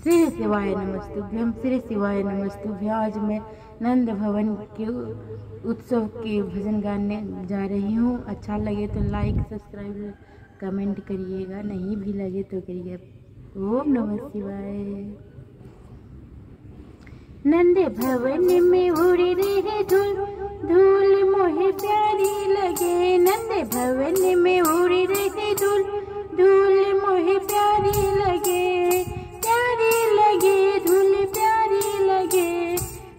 श्री शिवाय नमस्तुभ्यम, श्री शिवाय नमस्तुभ्यम। आज मैं नंद भवन के उत्सव के भजन गाने जा रही हूँ। अच्छा लगे तो लाइक सब्सक्राइब कमेंट करिएगा, नहीं भी लगे तो करिए। ओम नमः शिवाय। नंद भवन में उड़ रही धूल, धूल मोहे प्यारी लगे। नंद भवन में उड़ रही धूल, धूल मोहे प्यारी लगे। प्यारी लगे धूल, प्यारी लगे,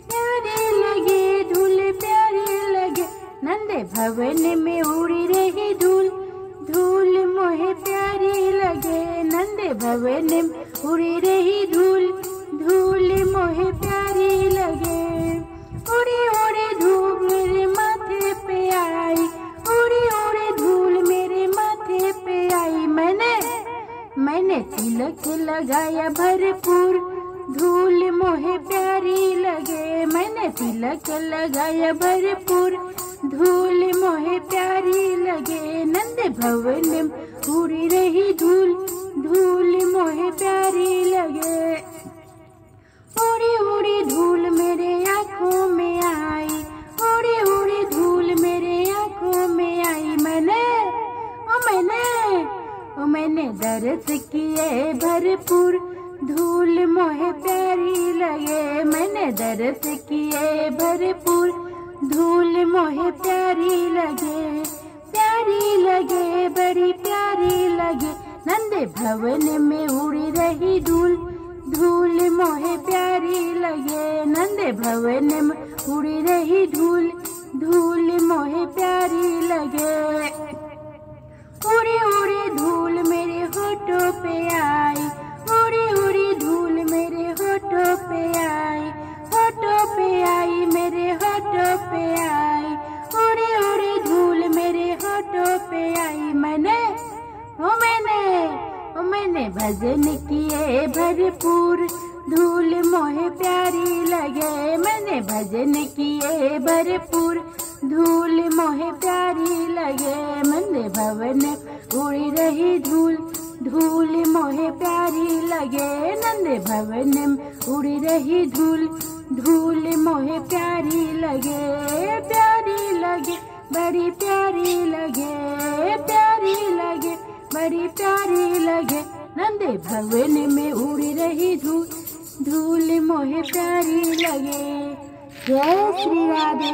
प्यारी लगे धूल, प्यारी लगे। नंद भवन में उड़ रही धूल, धूल मोहे प्यारी लगे। नंद भवन में उड़ रही धूल, धूल मोहे प्यारी लगे। उड़ी उड़ी धूल मेरे माथे पे आई, उड़ी उड़ी धूल मेरे माथे पे आई। मैंने तिलक लगाया भरपूर, धूल मोहे प्यारी लगे। मैंने तिलक लगाया भरपूर, धूल मोहे प्यारी लगे। नंद भवन में उड़ी रही धूल, धूल मोहे प्यारी लगे। उड़ी उड़ी धूल मेरे आँखों में आई, उड़ी उड़ी धूल मेरे आँखों में आई। मैंने दर्द किए भरपूर, धूल मोहे प्यारी लगे। मैंने दर्द किए भरपूर, धूल मोहे प्यारी लगे। प्यारी लगे बड़ी प्यारी लगे। नंद भवन में उड़ी रही धूल, धूल मोहे प्यारी लगे। नंद भवन में उड़ी रही धूल, धूल मोहे प्यारी लगे। उड़ी उड़ी धूल मेरे होठों पे आई, उड़ी उड़ी धूल मेरे होठों पे आई, होठों पे आई मेरे होठों पे आई। उड़ी उड़ी धूल मेरे होठों पे आई। मैंने भजन किए भरपूर, धूल मोहे प्यारी लगे। मैंने भजन किए भरपूर, धूल मोहे प्यारी लगे। नंद भवन उड़ी रही धूल, धूल मोहे प्यारी लगे। नंद भवन उड़ी रही धूल, धूल मोहे प्यारी लगे। प्यारी लगे बड़ी प्यारी लगे, प्यारी लगे बड़ी प्यारी लगे। नंद भवन में उड़ी रही धूल, धूल मोहे प्यारी लगे। जय श्री राधे।